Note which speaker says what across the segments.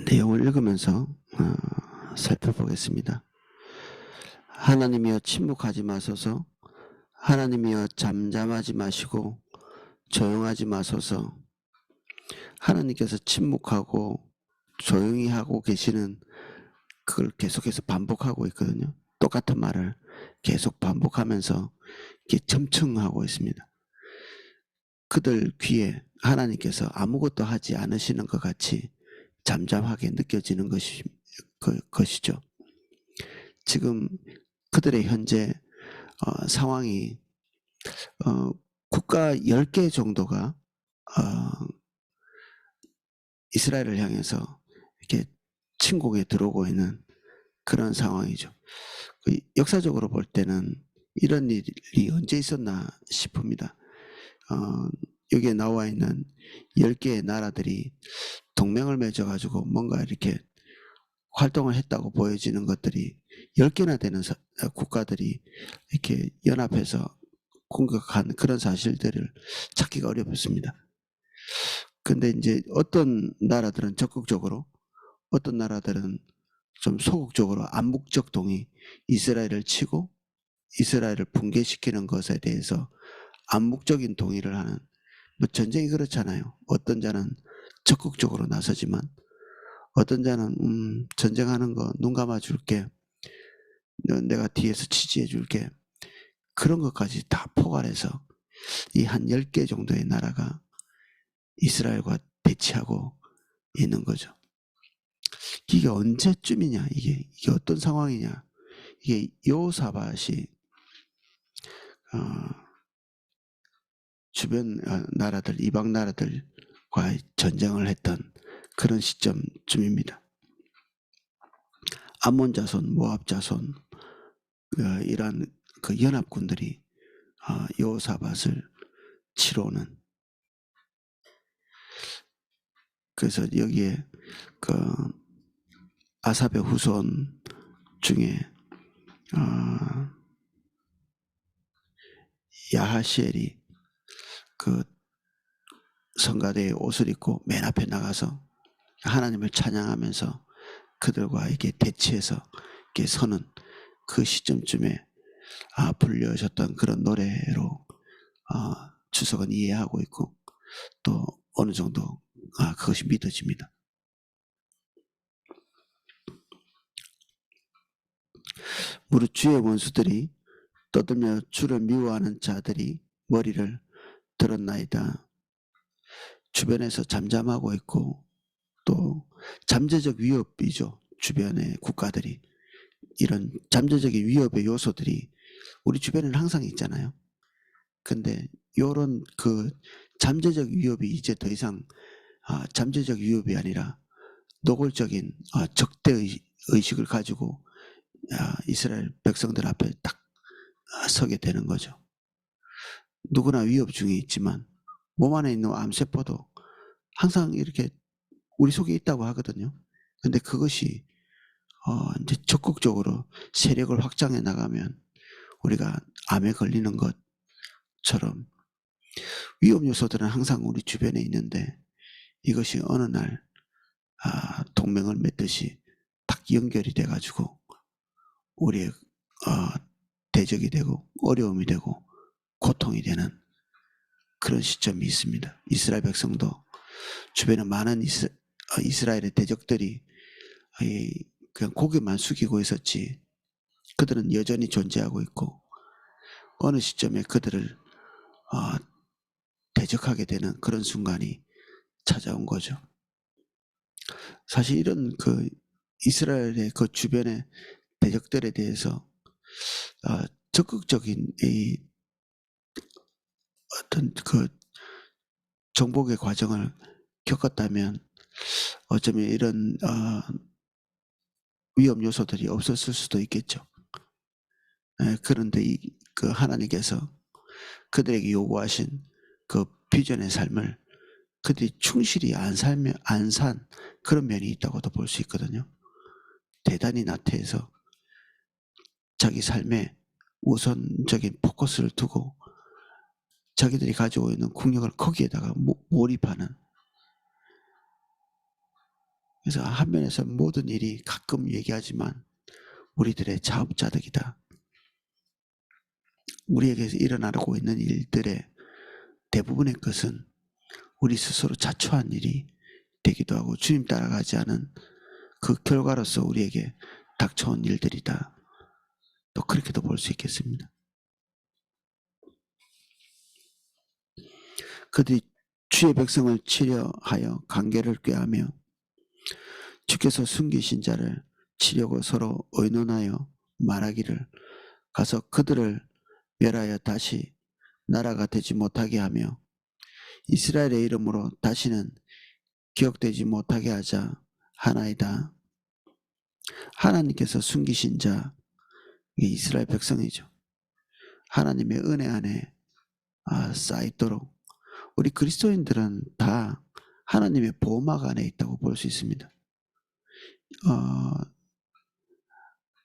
Speaker 1: 내용을 읽으면서 살펴보겠습니다. 하나님이여 침묵하지 마소서. 하나님이여 잠잠하지 마시고 조용하지 마소서. 하나님께서 침묵하고 조용히 하고 계시는 그걸 계속해서 반복하고 있거든요. 똑같은 말을 계속 반복하면서 이렇게 점층하고 있습니다. 그들 귀에 하나님께서 아무것도 하지 않으시는 것 같이 잠잠하게 느껴지는 것이죠. 지금 그들의 현재 상황이 국가 10개 정도가 이스라엘을 향해서 이렇게 침공에 들어오고 있는 그런 상황이죠. 역사적으로 볼 때는 이런 일이 언제 있었나 싶습니다. 여기에 나와 있는 10개의 나라들이 동맹을 맺어가지고 뭔가 이렇게 활동을 했다고 보여지는 것들이 10개나 되는 국가들이 이렇게 연합해서 공격한 그런 사실들을 찾기가 어렵습니다. 근데 이제 어떤 나라들은 적극적으로, 어떤 나라들은 좀 소극적으로 암묵적 동의, 이스라엘을 치고 이스라엘을 붕괴시키는 것에 대해서 암묵적인 동의를 하는, 뭐 전쟁이 그렇잖아요. 어떤 자는 적극적으로 나서지만 어떤 자는 전쟁하는 거 눈 감아줄게, 내가 뒤에서 지지해줄게, 그런 것까지 다 포괄해서 이 한 10개 정도의 나라가 이스라엘과 대치하고 있는 거죠. 이게 언제쯤이냐, 이게 어떤 상황이냐. 이게 여호사밧이 주변 나라들, 이방 나라들과 전쟁을 했던 그런 시점쯤입니다. 암몬 자손, 모압 자손, 이란 그 연합군들이 여호사밧을 치러 오는, 그래서 여기에 그 아삽의 후손 중에 야하시엘이 그 성가대에 옷을 입고 맨 앞에 나가서 하나님을 찬양하면서 그들과 이렇게 대치해서 이렇게 서는 그 시점쯤에 불려졌던 그런 노래로 주석은 이해하고 있고, 또 어느 정도 그것이 믿어집니다. 무릇 주의 원수들이 떠들며 주를 미워하는 자들이 머리를 들었나이다. 주변에서 잠잠하고 있고, 또 잠재적 위협이죠. 주변의 국가들이, 이런 잠재적인 위협의 요소들이 우리 주변에는 항상 있잖아요. 근데 이런 그 잠재적 위협이 이제 더 이상 잠재적 위협이 아니라 노골적인 적대 의식을 가지고 이스라엘 백성들 앞에 딱 서게 되는 거죠. 누구나 위협중에 있지만 몸 안에 있는 암세포도 항상 이렇게 우리 속에 있다고 하거든요. 근데 그것이 이제 적극적으로 세력을 확장해 나가면 우리가 암에 걸리는 것처럼 위험 요소들은 항상 우리 주변에 있는데, 이것이 어느 날 동맹을 맺듯이 딱 연결이 돼가지고 우리의 대적이 되고 어려움이 되고 고통이 되는 그런 시점이 있습니다. 이스라엘 백성도 주변에 많은 이스라엘의 대적들이 그냥 고개만 숙이고 있었지, 그들은 여전히 존재하고 있고 어느 시점에 그들을 대적하게 되는 그런 순간이 찾아온 거죠. 사실 이런 그 이스라엘의 그 주변의 대적들에 대해서 적극적인 이 어떤 그 정복의 과정을 겪었다면 어쩌면 이런 위험 요소들이 없었을 수도 있겠죠. 그런데 그 하나님께서 그들에게 요구하신 그 비전의 삶을 그들이 충실히 안 산 그런 면이 있다고도 볼 수 있거든요. 대단히 나태해서 자기 삶에 우선적인 포커스를 두고 자기들이 가지고 있는 국력을 거기에다가 몰입하는, 그래서 한면에서 모든 일이 가끔 얘기하지만 우리들의 자업자득이다. 우리에게서 일어나고 있는 일들의 대부분의 것은 우리 스스로 자초한 일이 되기도 하고 주님 따라가지 않은 그 결과로서 우리에게 닥쳐온 일들이다. 또 그렇게도 볼 수 있겠습니다. 그들이 주의 백성을 치려하여 관계를 꾀하며 주께서 숨기신 자를 치려고 서로 의논하여 말하기를 가서 그들을 멸하여 다시 나라가 되지 못하게 하며 이스라엘의 이름으로 다시는 기억되지 못하게 하자 하나이다. 하나님께서 숨기신 자, 이게 이스라엘 백성이죠. 하나님의 은혜 안에 쌓이도록 우리 그리스도인들은 다 하나님의 보호막 안에 있다고 볼 수 있습니다.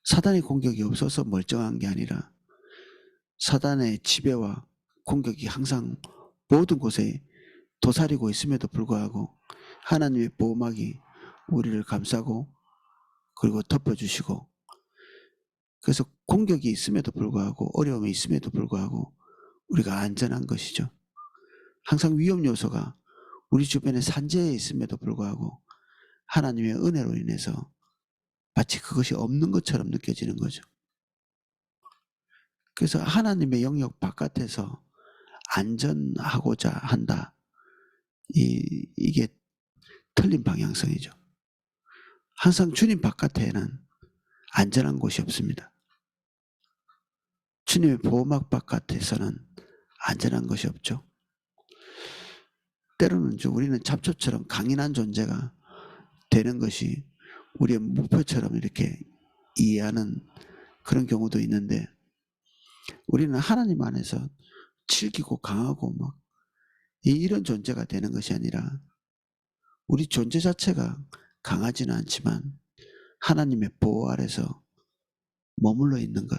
Speaker 1: 사단의 공격이 없어서 멀쩡한 게 아니라 사단의 지배와 공격이 항상 모든 곳에 도사리고 있음에도 불구하고 하나님의 보호막이 우리를 감싸고 그리고 덮어주시고, 그래서 공격이 있음에도 불구하고 어려움이 있음에도 불구하고 우리가 안전한 것이죠. 항상 위험 요소가 우리 주변에 산재에 있음에도 불구하고 하나님의 은혜로 인해서 마치 그것이 없는 것처럼 느껴지는 거죠. 그래서 하나님의 영역 바깥에서 안전하고자 한다. 이게 틀린 방향성이죠. 항상 주님 바깥에는 안전한 곳이 없습니다. 주님의 보호막 바깥에서는 안전한 것이 없죠. 때로는 우리는 잡초처럼 강인한 존재가 되는 것이 우리의 목표처럼 이렇게 이해하는 그런 경우도 있는데, 우리는 하나님 안에서 질기고 강하고 막 이런 존재가 되는 것이 아니라 우리 존재 자체가 강하지는 않지만 하나님의 보호 아래서 머물러 있는 것,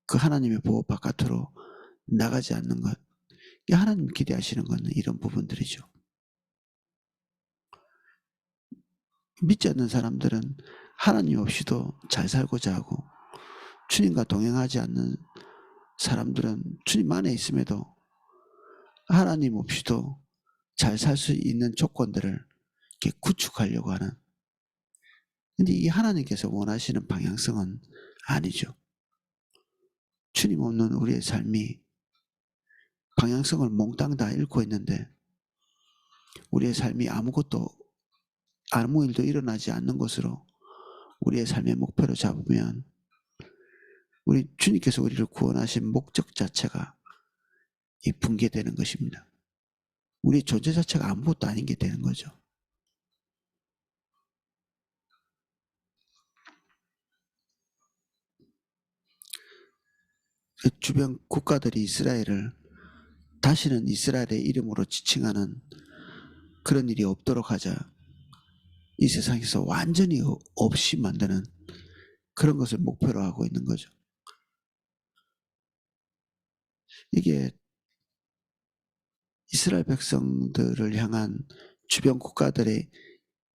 Speaker 1: 그 하나님의 보호 바깥으로 나가지 않는 것, 하나님 기대하시는 것은 이런 부분들이죠. 믿지 않는 사람들은 하나님 없이도 잘 살고자 하고, 주님과 동행하지 않는 사람들은 주님 안에 있음에도 하나님 없이도 잘 살 수 있는 조건들을 이렇게 구축하려고 하는, 근데 이 하나님께서 원하시는 방향성은 아니죠. 주님 없는 우리의 삶이 방향성을 몽땅 다 잃고 있는데, 우리의 삶이 아무 일도 일어나지 않는 것으로 우리의 삶의 목표를 잡으면 우리 주님께서 우리를 구원하신 목적 자체가 붕괴되는 것입니다. 우리 존재 자체가 아무것도 아닌 게 되는 거죠. 주변 국가들이 이스라엘을 다시는 이스라엘의 이름으로 지칭하는 그런 일이 없도록 하자, 이 세상에서 완전히 없이 만드는 그런 것을 목표로 하고 있는 거죠. 이게 이스라엘 백성들을 향한 주변 국가들의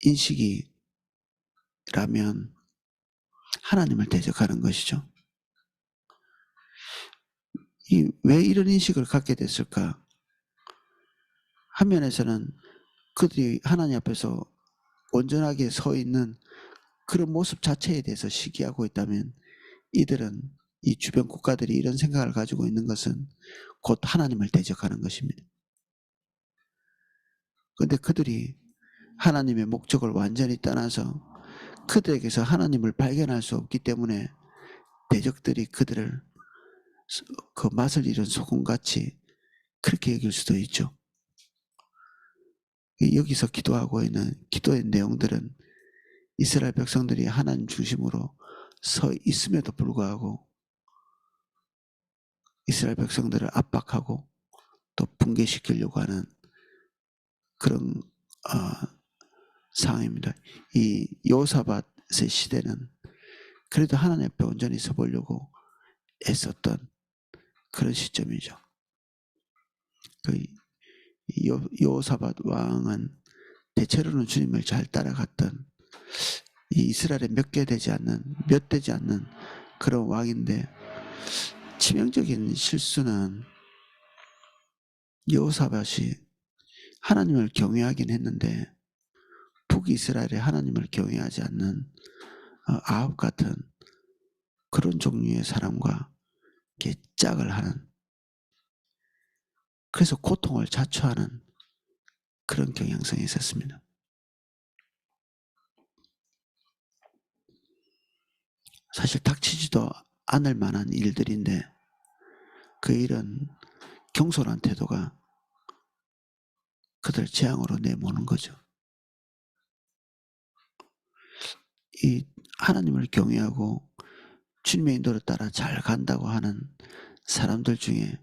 Speaker 1: 인식이라면 하나님을 대적하는 것이죠. 왜 이런 인식을 갖게 됐을까? 한 면에서는 그들이 하나님 앞에서 온전하게 서 있는 그런 모습 자체에 대해서 시기하고 있다면, 이들은, 이 주변 국가들이 이런 생각을 가지고 있는 것은 곧 하나님을 대적하는 것입니다. 그런데 그들이 하나님의 목적을 완전히 떠나서 그들에게서 하나님을 발견할 수 없기 때문에 대적들이 그들을 그 맛을 잃은 소금같이 그렇게 여길 수도 있죠. 여기서 기도하고 있는 기도의 내용들은 이스라엘 백성들이 하나님 중심으로 서 있음에도 불구하고 이스라엘 백성들을 압박하고 또 붕괴시키려고 하는 그런 상황입니다. 이 여호사밧의 시대는 그래도 하나님 앞에 온전히 서보려고 애썼던 그런 시점이죠. 그 여호사밧 왕은 대체로는 주님을 잘 따라갔던 이 이스라엘에 몇 되지 않는 그런 왕인데, 치명적인 실수는 여호사밧이 하나님을 경외하긴 했는데 북이스라엘에 하나님을 경외하지 않는 아합 같은 그런 종류의 사람과 짝을 하는, 그래서 고통을 자초하는 그런 경향성이 있었습니다. 사실 닥치지도 않을 만한 일들인데 그 일은 경솔한 태도가 그들 재앙으로 내모는 거죠. 이 하나님을 경외하고 주님의 인도를 따라 잘 간다고 하는 사람들 중에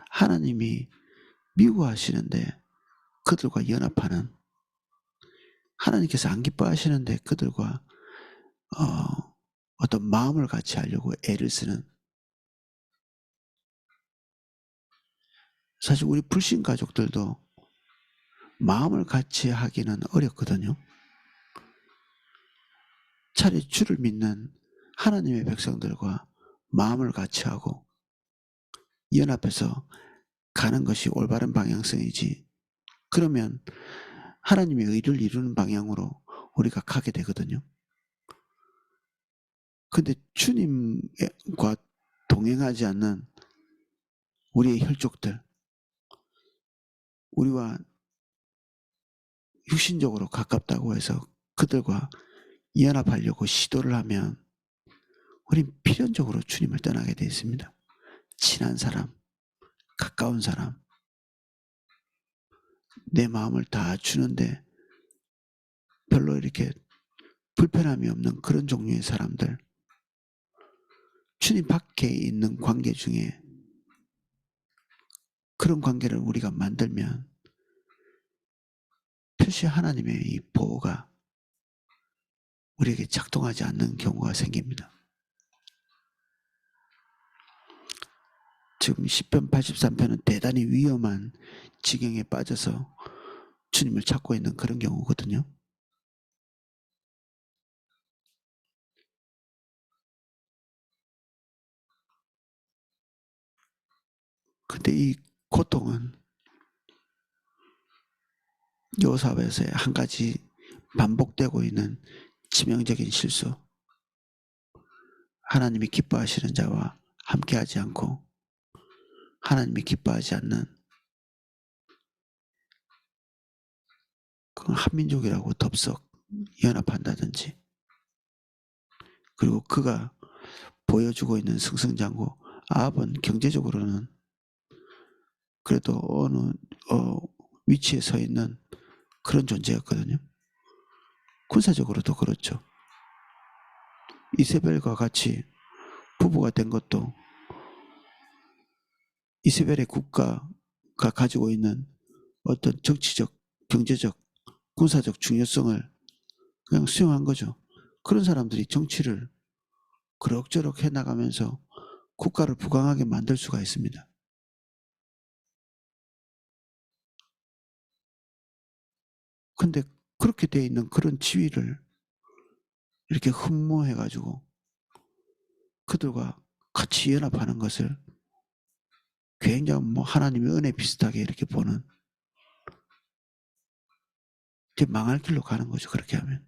Speaker 1: 하나님이 미워하시는데 그들과 연합하는, 하나님께서 안 기뻐하시는데 그들과 어떤 마음을 같이 하려고 애를 쓰는, 사실 우리 불신 가족들도 마음을 같이 하기는 어렵거든요. 차라리 주를 믿는 하나님의 백성들과 마음을 같이 하고 연합해서 가는 것이 올바른 방향성이지, 그러면 하나님의 의를 이루는 방향으로 우리가 가게 되거든요. 근데 주님과 동행하지 않는 우리의 혈족들, 우리와 육신적으로 가깝다고 해서 그들과 연합하려고 시도를 하면 우린 필연적으로 주님을 떠나게 되어 있습니다. 친한 사람, 가까운 사람, 내 마음을 다 주는데 별로 이렇게 불편함이 없는 그런 종류의 사람들, 주님 밖에 있는 관계 중에 그런 관계를 우리가 만들면 표시 하나님의 이 보호가 우리에게 작동하지 않는 경우가 생깁니다. 지금 시편 83편은 대단히 위험한 지경에 빠져서 주님을 찾고 있는 그런 경우거든요. 근데 이 고통은 여호사밧에서의 한 가지 반복되고 있는 치명적인 실수, 하나님이 기뻐하시는 자와 함께하지 않고 하나님이 기뻐하지 않는 그 한민족이라고 덥석 연합한다든지, 그리고 그가 보여주고 있는 승승장구, 아합은 경제적으로는 그래도 어느 위치에 서 있는 그런 존재였거든요. 군사적으로도 그렇죠. 이세벨과 같이 부부가 된 것도 이세벨의 국가가 가지고 있는 어떤 정치적, 경제적, 군사적 중요성을 그냥 수용한 거죠. 그런 사람들이 정치를 그럭저럭 해나가면서 국가를 부강하게 만들 수가 있습니다. 근데 그렇게 돼 있는 그런 지위를 이렇게 흠모해가지고 그들과 같이 연합하는 것을 굉장히 하나님의 은혜 비슷하게 이렇게 보는, 이제 망할 길로 가는 거죠. 그렇게 하면.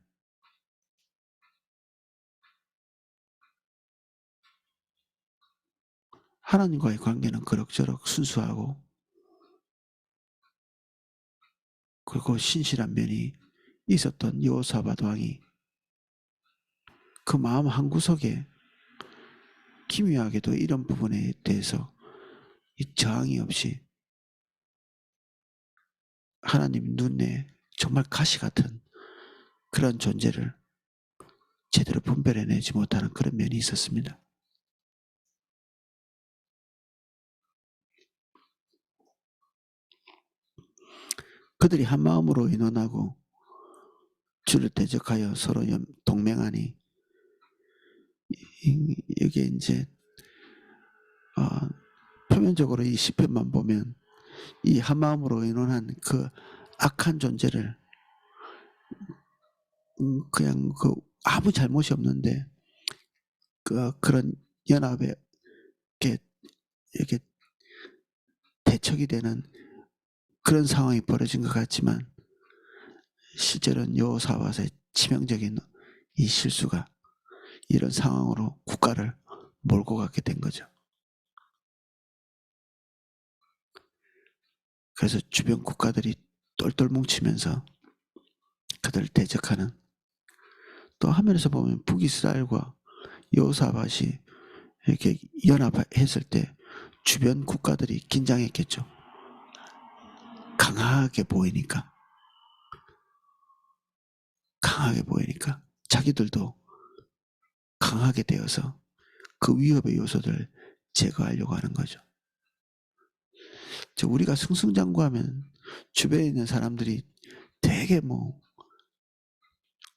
Speaker 1: 하나님과의 관계는 그럭저럭 순수하고 그리고 신실한 면이 있었던 여호사밧 왕이 그 마음 한구석에 기묘하게도 이런 부분에 대해서 저항이 없이 하나님 눈에 정말 가시 같은 그런 존재를 제대로 분별해내지 못하는 그런 면이 있었습니다. 그들이 한 마음으로 의논하고 주를 대적하여 서로 동맹하니, 이게 이제 표면적으로 이 시편만 보면 이 한 마음으로 의논한 그 악한 존재를 그냥 아무 잘못이 없는데 그런 연합에 이렇게 대척이 되는 그런 상황이 벌어진 것 같지만 실제로는 여호사밧의 치명적인 이 실수가 이런 상황으로 국가를 몰고 가게 된 거죠. 그래서 주변 국가들이 똘똘 뭉치면서 그들을 대적하는, 또 화면에서 보면 북이스라엘과 여호사밧이 이렇게 연합했을 때 주변 국가들이 긴장했겠죠. 강하게 보이니까 자기들도 강하게 되어서 그 위협의 요소들을 제거하려고 하는 거죠. 우리가 승승장구하면 주변에 있는 사람들이 되게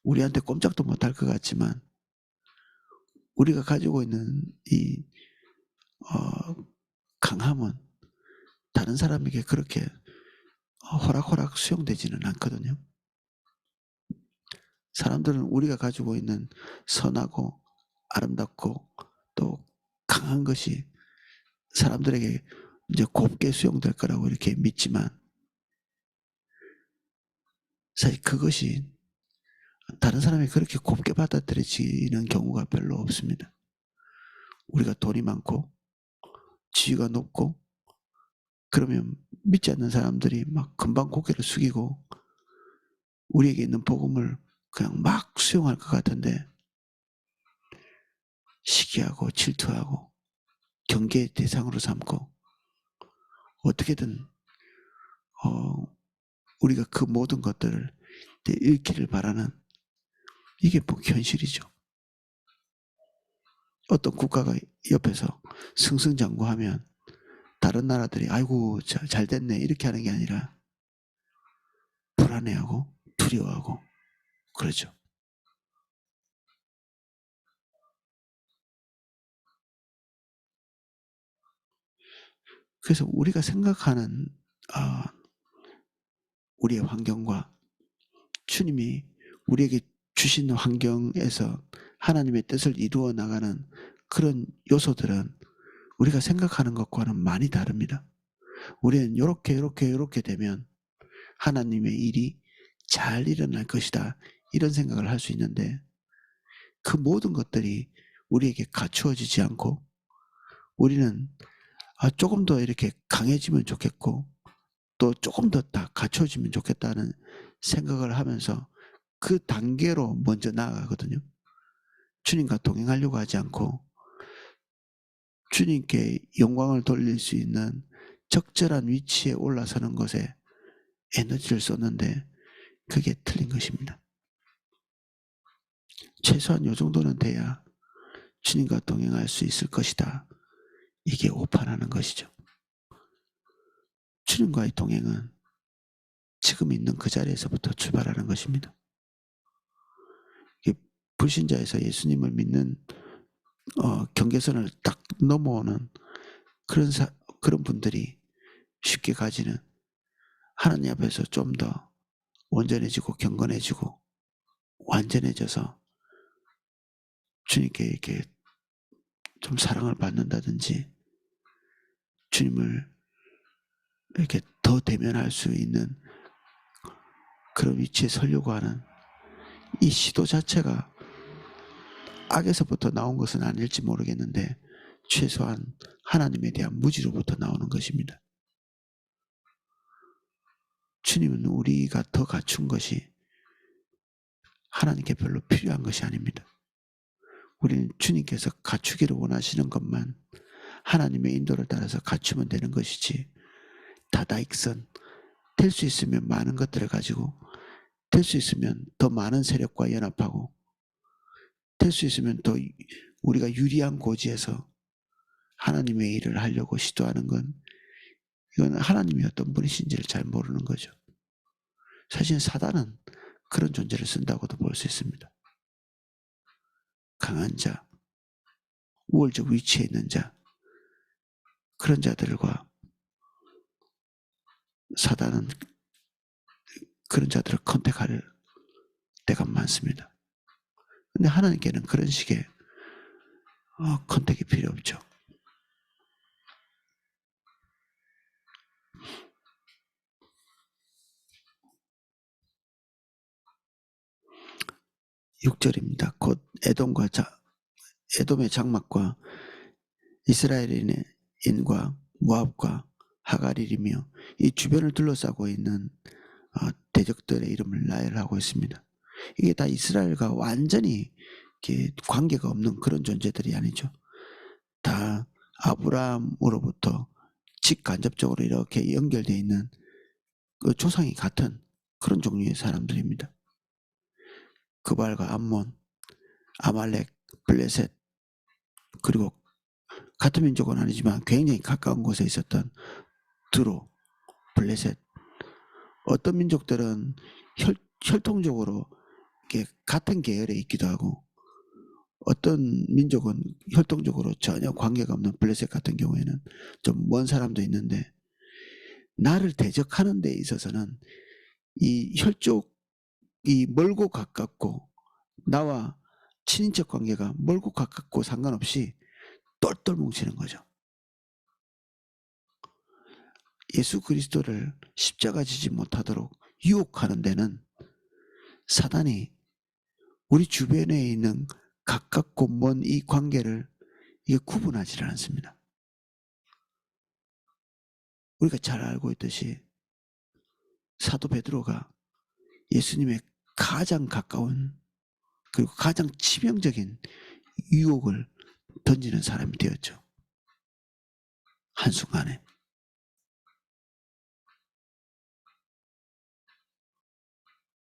Speaker 1: 우리한테 꼼짝도 못할 것 같지만 우리가 가지고 있는 이 강함은 다른 사람에게 그렇게 호락호락 수용되지는 않거든요. 사람들은 우리가 가지고 있는 선하고 아름답고 또 강한 것이 사람들에게 이제 곱게 수용될 거라고 이렇게 믿지만 사실 그것이 다른 사람이 그렇게 곱게 받아들여지는 경우가 별로 없습니다. 우리가 돈이 많고 지위가 높고 그러면 믿지 않는 사람들이 막 금방 고개를 숙이고 우리에게 있는 복음을 그냥 막 수용할 것 같은데 시기하고 질투하고 경계의 대상으로 삼고 어떻게든 우리가 그 모든 것들을 잃기를 바라는, 이게 현실이죠. 어떤 국가가 옆에서 승승장구하면 다른 나라들이 아이고 잘 됐네 이렇게 하는 게 아니라 불안해하고 두려워하고 그러죠. 그래서 우리가 생각하는 우리의 환경과 주님이 우리에게 주신 환경에서 하나님의 뜻을 이루어 나가는 그런 요소들은 우리가 생각하는 것과는 많이 다릅니다. 우리는 이렇게 되면 하나님의 일이 잘 일어날 것이다 이런 생각을 할 수 있는데 그 모든 것들이 우리에게 갖추어지지 않고 우리는 조금 더 이렇게 강해지면 좋겠고 또 조금 더 갖춰지면 좋겠다는 생각을 하면서 그 단계로 먼저 나아가거든요. 주님과 동행하려고 하지 않고 주님께 영광을 돌릴 수 있는 적절한 위치에 올라서는 것에 에너지를 쏟는데 그게 틀린 것입니다. 최소한 이 정도는 돼야 주님과 동행할 수 있을 것이다. 이게 오판하는 것이죠. 주님과의 동행은 지금 있는 그 자리에서부터 출발하는 것입니다. 불신자에서 예수님을 믿는 경계선을 딱 넘어오는 그런 분들이 쉽게 가지는 하나님 앞에서 좀 더 온전해지고 경건해지고 완전해져서 주님께 이렇게 좀 사랑을 받는다든지 주님을 이렇게 더 대면할 수 있는 그런 위치에 서려고 하는 이 시도 자체가 악에서부터 나온 것은 아닐지 모르겠는데 최소한 하나님에 대한 무지로부터 나오는 것입니다. 주님은 우리가 더 갖춘 것이 하나님께 별로 필요한 것이 아닙니다. 우리는 주님께서 갖추기를 원하시는 것만 하나님의 인도를 따라서 갖추면 되는 것이지 다다익선 될 수 있으면 많은 것들을 가지고 될 수 있으면 더 많은 세력과 연합하고 될 수 있으면 더 우리가 유리한 고지에서 하나님의 일을 하려고 시도하는 건 이건 하나님이 어떤 분이신지를 잘 모르는 거죠. 사실 사단은 그런 존재를 쓴다고도 볼 수 있습니다. 강한 자, 우월적 위치에 있는 자, 그런 자들과 사단은 그런 자들을 컨택할 때가 많습니다. 근데 하나님께는 그런 식의 컨택이 필요 없죠. (6절입니다) 곧 에돔의 장막과 이스라엘인과 모압과 하갈이며 이 주변을 둘러싸고 있는 대적들의 이름을 나열하고 있습니다. 이게 다 이스라엘과 완전히 관계가 없는 그런 존재들이 아니죠. 다 아브라함으로부터 직간접적으로 이렇게 연결되어 있는 그 조상이 같은 그런 종류의 사람들입니다. 그발과 암몬, 아말렉, 블레셋, 그리고 같은 민족은 아니지만 굉장히 가까운 곳에 있었던 드로, 블레셋. 어떤 민족들은 혈통적으로 같은 계열에 있기도 하고, 어떤 민족은 혈통적으로 전혀 관계가 없는 블레셋 같은 경우에는 좀 먼 사람도 있는데, 나를 대적하는 데 있어서는 이 혈족이 멀고 가깝고 나와 친인척 관계가 멀고 가깝고 상관없이 똘똘 뭉치는 거죠. 예수 그리스도를 십자가 지지 못하도록 유혹하는 데는 사단이 우리 주변에 있는 가깝고 먼 이 관계를 구분하지 않습니다. 우리가 잘 알고 있듯이 사도 베드로가 예수님의 가장 가까운 그리고 가장 치명적인 유혹을 던지는 사람이 되었죠. 한순간에.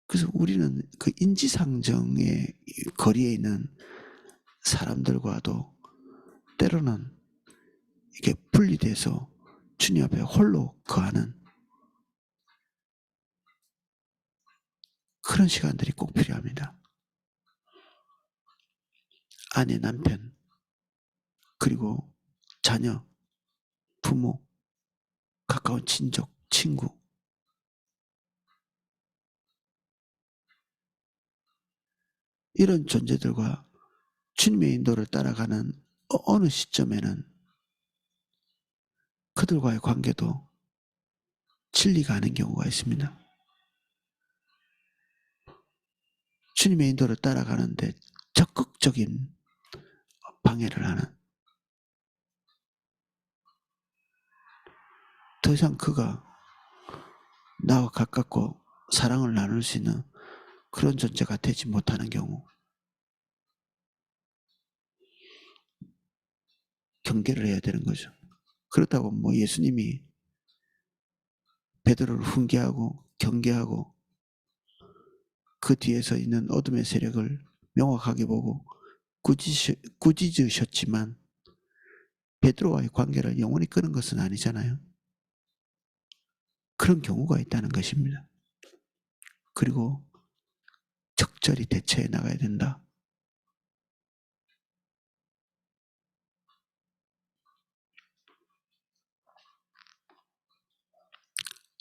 Speaker 1: 그래서 우리는 그 인지상정의 거리에 있는 사람들과도 때로는 이게 분리돼서 주님 앞에 홀로 거하는 그런 시간들이 꼭 필요합니다. 아내, 남편, 그리고 자녀, 부모, 가까운 친족, 친구. 이런 존재들과 주님의 인도를 따라가는 어느 시점에는 그들과의 관계도 진리가 아닌 경우가 있습니다. 주님의 인도를 따라가는데 적극적인 방해를 하는, 더 이상 그가 나와 가깝고 사랑을 나눌 수 있는 그런 존재가 되지 못하는 경우, 경계를 해야 되는 거죠. 그렇다고 뭐 예수님이 베드로를 훈계하고 경계하고 그 뒤에서 있는 어둠의 세력을 명확하게 보고 꾸짖으셨지만 베드로와의 관계를 영원히 끊은 것은 아니잖아요. 그런 경우가 있다는 것입니다. 그리고 적절히 대처해 나가야 된다.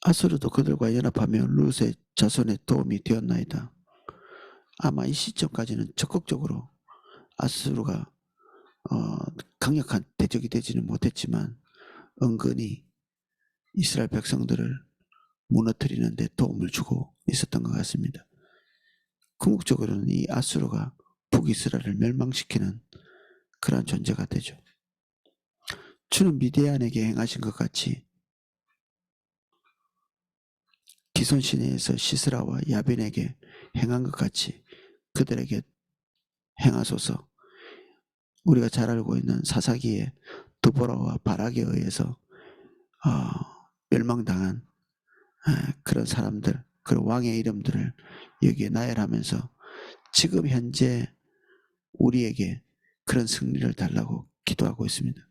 Speaker 1: 아수르도 그들과 연합하며 룻의 자손의 도움이 되었나이다. 아마 이 시점까지는 적극적으로 아수르가 강력한 대적이 되지는 못했지만 은근히 이스라엘 백성들을 무너뜨리는 데 도움을 주고 있었던 것 같습니다. 궁극적으로는 이 아수르가 북이스라엘을 멸망시키는 그러한 존재가 되죠. 주는 미디안에게 행하신 것 같이 기손 시내에서 시스라와 야빈에게 행한 것 같이 그들에게 행하소서. 우리가 잘 알고 있는 사사기의 드보라와 바락에 의해서 멸망당한 그런 사람들, 그런 왕의 이름들을 여기에 나열하면서 지금 현재 우리에게 그런 승리를 달라고 기도하고 있습니다.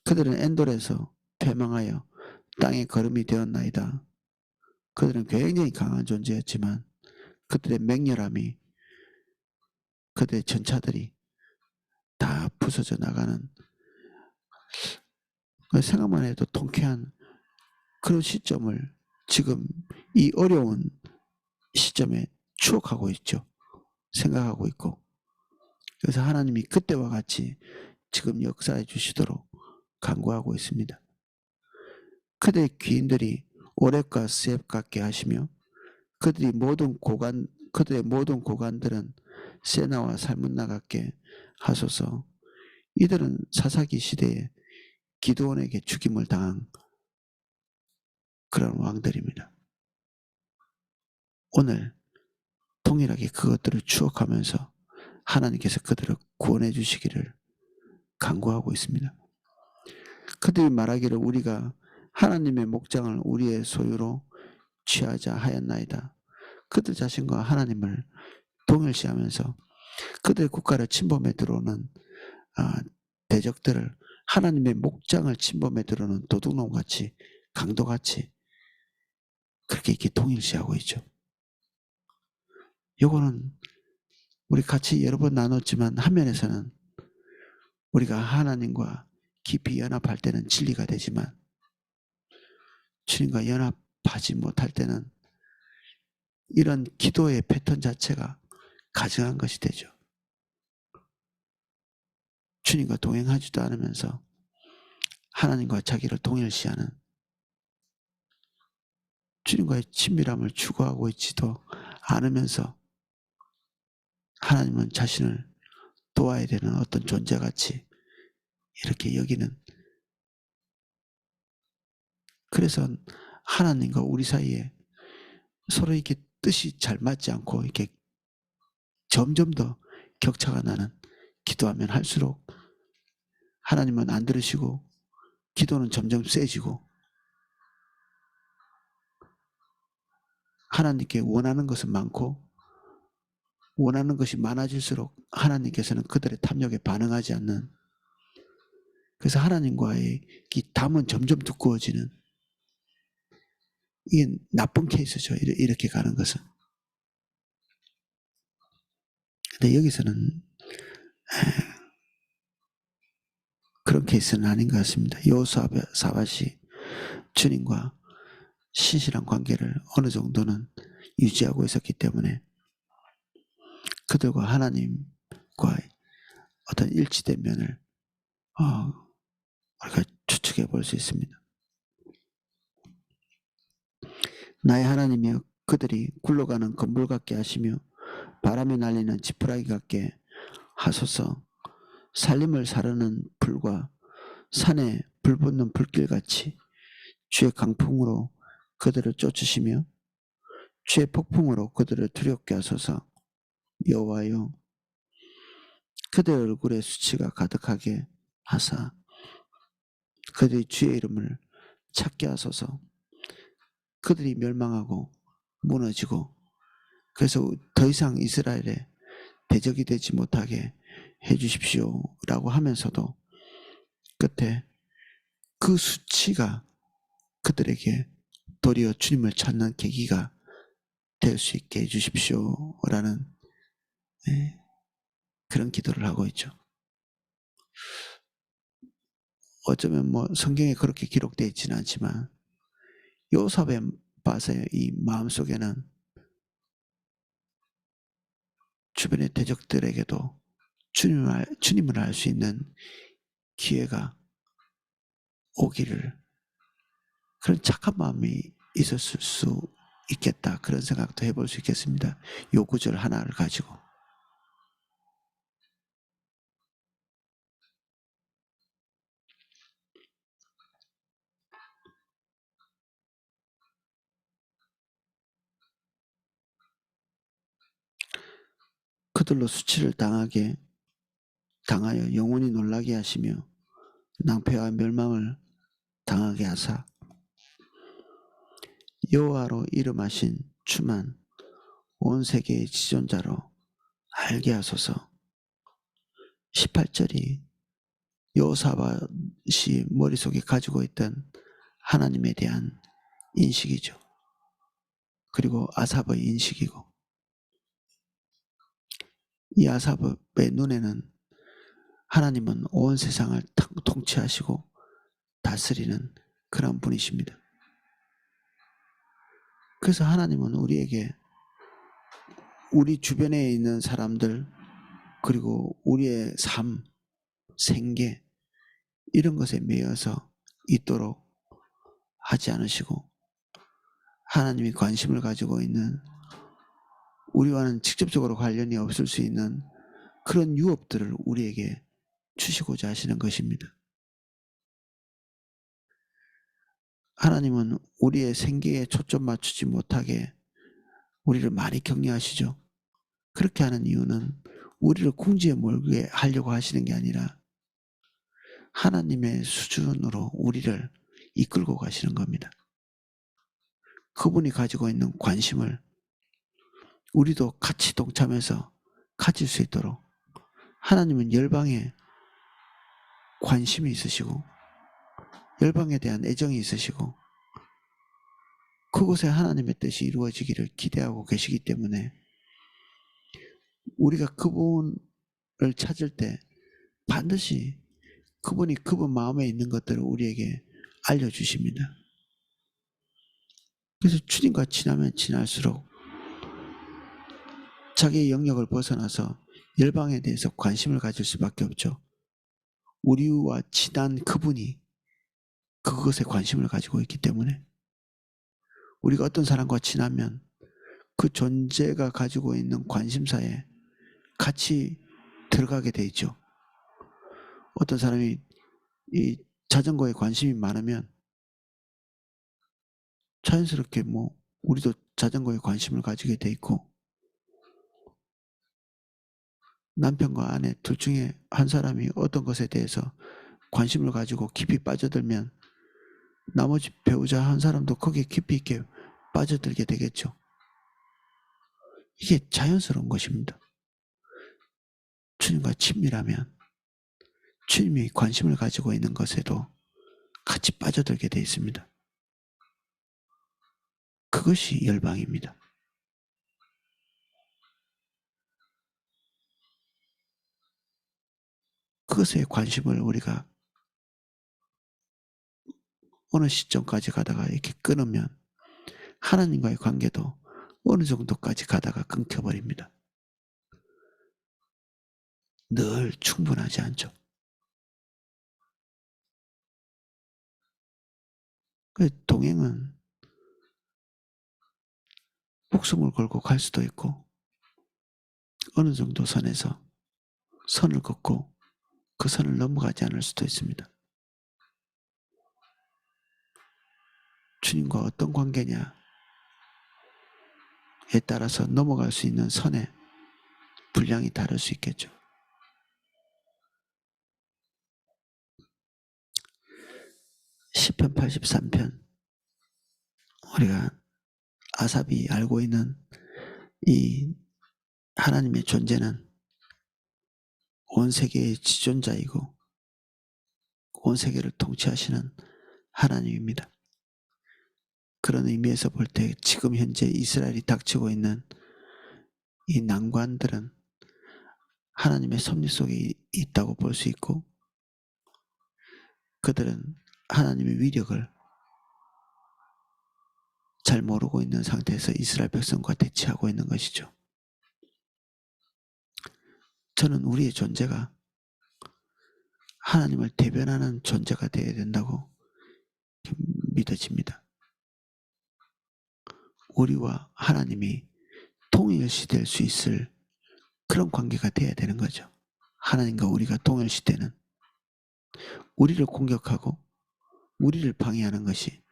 Speaker 1: 그들은 엔돌에서 패망하여 땅에 거름이 되었나이다. 그들은 굉장히 강한 존재였지만 그들의 맹렬함이, 그들의 전차들이 다 부서져 나가는, 생각만 해도 통쾌한 그런 시점을 지금 이 어려운 시점에 추억하고 있죠. 생각하고 있고. 그래서 하나님이 그때와 같이 지금 역사해 주시도록 간구하고 있습니다. 그들의 귀인들이 오렙과 스앱 같게 하시며 그들의 모든 고관들은 세나와 살문나 같게 하소서. 이들은 사사기 시대에 기드온에게 죽임을 당한 그런 왕들입니다. 오늘 동일하게 그것들을 추억하면서 하나님께서 그들을 구원해 주시기를 간구하고 있습니다. 그들이 말하기를 우리가 하나님의 목장을 우리의 소유로 취하자 하였나이다. 그들 자신과 하나님을 동일시하면서 그들의 국가를 침범해 들어오는 대적들을 하나님의 목장을 침범해 들어오는 도둑놈같이 강도같이 그렇게 이렇게 동일시하고 있죠. 요거는 우리 같이 여러 번 나눴지만 한 면에서는 우리가 하나님과 깊이 연합할 때는 진리가 되지만 주님과 연합하지 못할 때는 이런 기도의 패턴 자체가 가증한 것이 되죠. 주님과 동행하지도 않으면서 하나님과 자기를 동일시하는 주님과의 친밀함을 추구하고 있지도 않으면서 하나님은 자신을 도와야 되는 어떤 존재같이 이렇게 여기는, 그래서 하나님과 우리 사이에 서로 이렇게 뜻이 잘 맞지 않고 이렇게 점점 더 격차가 나는, 기도하면 할수록 하나님은 안 들으시고 기도는 점점 세지고 하나님께 원하는 것은 많고 원하는 것이 많아질수록 하나님께서는 그들의 탐욕에 반응하지 않는, 그래서 하나님과의 이 담은 점점 두꺼워지는, 이게 나쁜 케이스죠. 이렇게 가는 것은. 근데 여기서는 그런 케이스는 아닌 것 같습니다. 여호사밧이 주님과 신실한 관계를 어느 정도는 유지하고 있었기 때문에 그들과 하나님과 어떤 일치된 면을 우리가 추측해 볼 수 있습니다. 나의 하나님이여, 그들이 굴러가는 건물 같게 하시며 바람에 날리는 지푸라기 같게 하소서. 살림을 사르는 불과 산에 불 붙는 불길같이 주의 강풍으로 그들을 쫓으시며 주의 폭풍으로 그들을 두렵게 하소서. 여호와여, 그들 얼굴에 수치가 가득하게 하사 그들이 주의 이름을 찾게 하소서. 그들이 멸망하고 무너지고 그래서 더 이상 이스라엘의 대적이 되지 못하게 해주십시오 라고 하면서도 끝에 그 수치가 그들에게 도리어 주님을 찾는 계기가 될 수 있게 해주십시오 라는 그런 기도를 하고 있죠. 어쩌면 뭐 성경에 그렇게 기록되어 있지는 않지만 여호사밧의 이 마음속에는 주변의 대적들에게도 주님을 알 수 있는 기회가 오기를, 그런 착한 마음이 있었을 수 있겠다, 그런 생각도 해볼 수 있겠습니다. 요 구절 하나를 가지고. 그들로 수치를 당하여 영원히 놀라게 하시며 낭패와 멸망을 당하게 하사 여호와로 이름하신 주만 온 세계의 지존자로 알게 하소서. 18절이 여호사밧이 머릿속에 가지고 있던 하나님에 대한 인식이죠. 그리고 아삽의 인식이고, 이 아삽의 눈에는 하나님은 온 세상을 통치하시고 다스리는 그런 분이십니다. 그래서 하나님은 우리에게 우리 주변에 있는 사람들 그리고 우리의 삶, 생계 이런 것에 매여서 있도록 하지 않으시고 하나님이 관심을 가지고 있는 우리와는 직접적으로 관련이 없을 수 있는 그런 유업들을 우리에게 주시고자 하시는 것입니다. 하나님은 우리의 생계에 초점 맞추지 못하게 우리를 많이 격려하시죠. 그렇게 하는 이유는 우리를 궁지에 몰게 하려고 하시는 게 아니라 하나님의 수준으로 우리를 이끌고 가시는 겁니다. 그분이 가지고 있는 관심을 우리도 같이 동참해서 가질 수 있도록 하나님은 열방에 관심이 있으시고 열방에 대한 애정이 있으시고 그곳에 하나님의 뜻이 이루어지기를 기대하고 계시기 때문에 우리가 그분을 찾을 때 반드시 그분이 그분 마음에 있는 것들을 우리에게 알려주십니다. 그래서 주님과 친하면 친할수록 자기의 영역을 벗어나서 열방에 대해서 관심을 가질 수밖에 없죠. 우리와 친한 그분이 그것에 관심을 가지고 있기 때문에 우리가 어떤 사람과 친하면 그 존재가 가지고 있는 관심사에 같이 들어가게 돼 있죠. 어떤 사람이 이 자전거에 관심이 많으면 자연스럽게 우리도 자전거에 관심을 가지게 돼 있고 남편과 아내 둘 중에 한 사람이 어떤 것에 대해서 관심을 가지고 깊이 빠져들면 나머지 배우자 한 사람도 거기에 깊이 있게 빠져들게 되겠죠. 이게 자연스러운 것입니다. 주님과 친밀하면 주님이 관심을 가지고 있는 것에도 같이 빠져들게 되어 있습니다. 그것이 열방입니다. 그것에 관심을 우리가 어느 시점까지 가다가 이렇게 끊으면 하나님과의 관계도 어느 정도까지 가다가 끊겨버립니다. 늘 충분하지 않죠. 동행은 목숨을 걸고 갈 수도 있고 어느 정도 선에서 선을 긋고 그 선을 넘어가지 않을 수도 있습니다. 주님과 어떤 관계냐에 따라서 넘어갈 수 있는 선의 분량이 다를 수 있겠죠. 시편 83편 우리가 아삽이 알고 있는 이 하나님의 존재는 온 세계의 지존자이고 온 세계를 통치하시는 하나님입니다. 그런 의미에서 볼 때 지금 현재 이스라엘이 닥치고 있는 이 난관들은 하나님의 섭리 속에 있다고 볼 수 있고 그들은 하나님의 위력을 잘 모르고 있는 상태에서 이스라엘 백성과 대치하고 있는 것이죠. 저는 우리의 존재가 하나님을 대변하는 존재가 되어야 된다고 믿어집니다. 우리와 하나님이 통일시될 수 있을 그런 관계가 되어야 되는 거죠. 하나님과 우리가 통일시되는 우리를 공격하고 우리를 방해하는 것이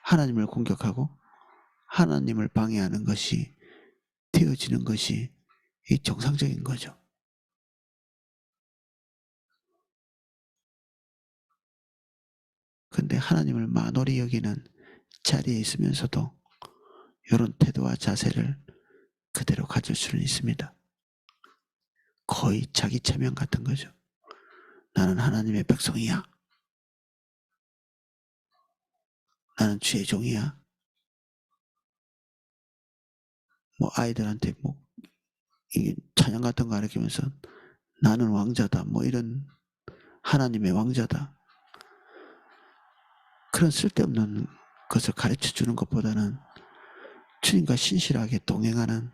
Speaker 1: 하나님을 공격하고 하나님을 방해하는 것이 되어지는 것이 정상적인 거죠. 그런데 하나님을 만홀히 여기는 자리에 있으면서도 이런 태도와 자세를 그대로 가질 수는 있습니다. 거의 자기 체면 같은 거죠. 나는 하나님의 백성이야. 나는 주의 종이야. 아이들한테 이게 찬양 같은 거 가르치면서 나는 왕자다. 이런 하나님의 왕자다. 그런 쓸데없는 것을 가르쳐 주는 것보다는 주님과 신실하게 동행하는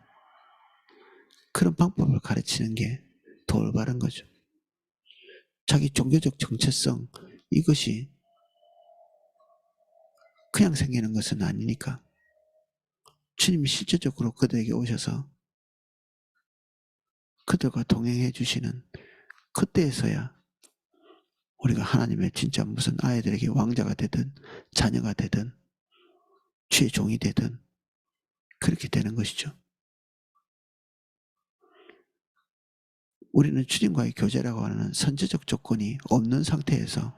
Speaker 1: 그런 방법을 가르치는 게 더 올바른 거죠. 자기 종교적 정체성, 이것이 그냥 생기는 것은 아니니까 주님이 실제적으로 그들에게 오셔서 그들과 동행해 주시는 그때에서야 우리가 하나님의 진짜 무슨 아이들에게 왕자가 되든 자녀가 되든 주의 종이 되든 그렇게 되는 것이죠. 우리는 주님과의 교제라고 하는 선제적 조건이 없는 상태에서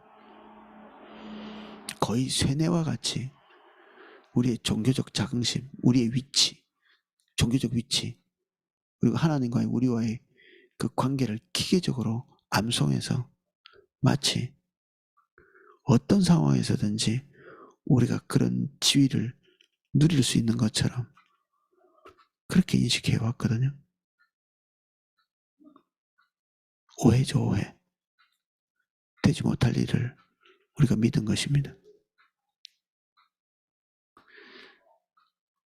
Speaker 1: 거의 쇠뇌와 같이 우리의 종교적 자긍심, 우리의 위치, 종교적 위치, 그리고 하나님과의 우리와의 그 관계를 기계적으로 암송해서 마치 어떤 상황에서든지 우리가 그런 지위를 누릴 수 있는 것처럼 그렇게 인식해 왔거든요. 오해죠, 오해. 되지 못할 일을 우리가 믿은 것입니다.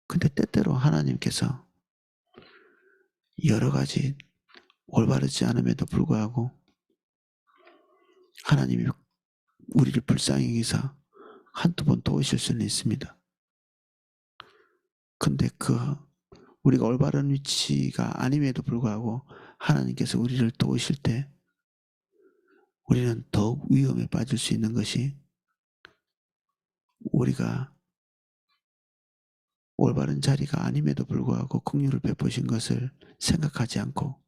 Speaker 1: 근데 때때로 하나님께서 여러 가지 올바르지 않음에도 불구하고 하나님이 우리를 불쌍히 여기서 한두 번 도우실 수는 있습니다. 근데 우리가 올바른 위치가 아님에도 불구하고 하나님께서 우리를 도우실 때 우리는 더욱 위험에 빠질 수 있는 것이 우리가 올바른 자리가 아님에도 불구하고 긍휼을 베푸신 것을 생각하지 않고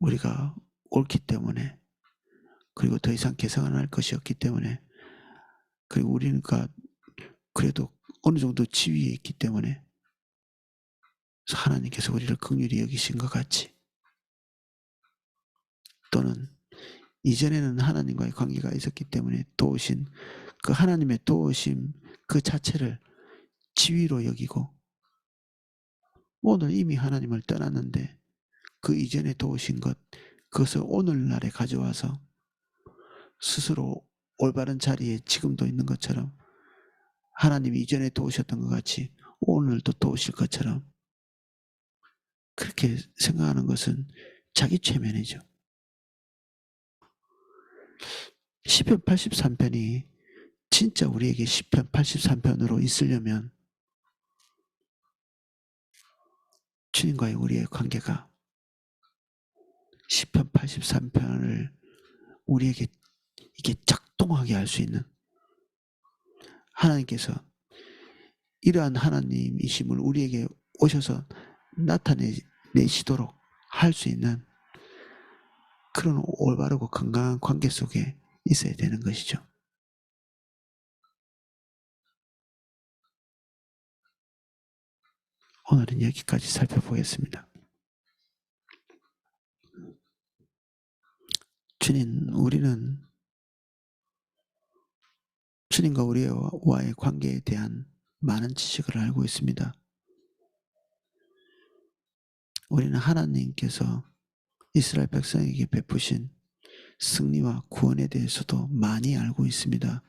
Speaker 1: 우리가 옳기 때문에 그리고 더 이상 개선을 할 것이 없기 때문에 그리고 우리가 그래도 어느 정도 지위에 있기 때문에 하나님께서 우리를 긍휼히 여기신 것 같이 또는 이전에는 하나님과의 관계가 있었기 때문에 도우신 그 하나님의 도우심 그 자체를 지위로 여기고 오늘 이미 하나님을 떠났는데 그 이전에 도우신 것 그것을 오늘날에 가져와서 스스로 올바른 자리에 지금도 있는 것처럼 하나님이 이전에 도우셨던 것 같이 오늘도 도우실 것처럼 그렇게 생각하는 것은 자기 최면이죠. 시편 83편이 진짜 우리에게 시편 83편으로 있으려면 주님과의 우리의 관계가 시편 83편을 우리에게 이게 작동하게 할 수 있는 하나님께서 이러한 하나님이심을 우리에게 오셔서 나타내시도록 할 수 있는 그런 올바르고 건강한 관계 속에 있어야 되는 것이죠. 오늘은 여기까지 살펴보겠습니다. 우리는 주님과 우리와의 관계에 대한 많은 지식을 알고 있습니다. 우리는 하나님께서 이스라엘 백성에게 베푸신 승리와 구원에 대해서도 많이 알고 있습니다.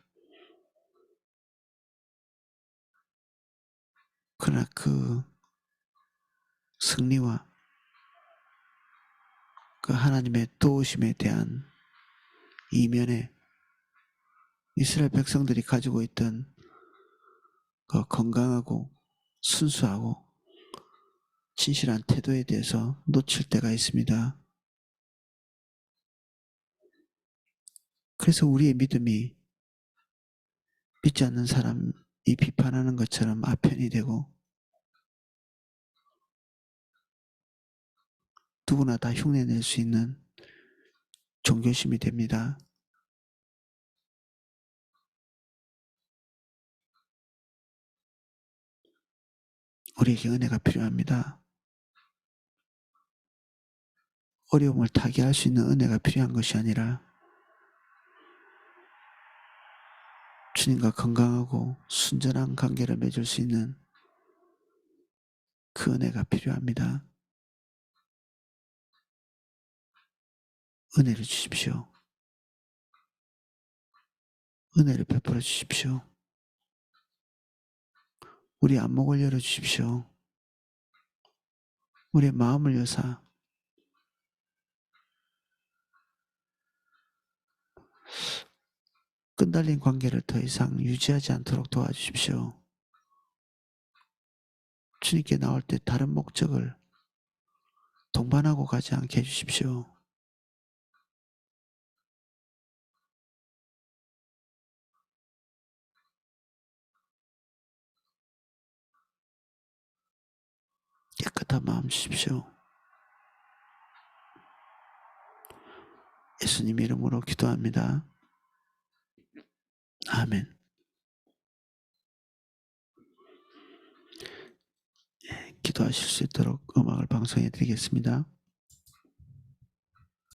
Speaker 1: 그러나 그 승리와 그 하나님의 도우심에 대한 이면에 이스라엘 백성들이 가지고 있던 그 건강하고 순수하고 진실한 태도에 대해서 놓칠 때가 있습니다. 그래서 우리의 믿음이 믿지 않는 사람이 비판하는 것처럼 아편이 되고 누구나 다 흉내낼 수 있는 종교심이 됩니다. 우리에게 은혜가 필요합니다. 어려움을 타개할 수 있는 은혜가 필요한 것이 아니라 주님과 건강하고 순전한 관계를 맺을 수 있는 그 은혜가 필요합니다. 은혜를 주십시오. 은혜를 베풀어 주십시오. 우리 안목을 열어주십시오. 우리의 마음을 여사 끈달린 관계를 더 이상 유지하지 않도록 도와주십시오. 주님께 나올 때 다른 목적을 동반하고 가지 않게 해주십시오. 깨끗한 마음 주십시오. 예수님 이름으로 기도합니다. 아멘. 기도하실 수 있도록 음악을 방송해 드리겠습니다.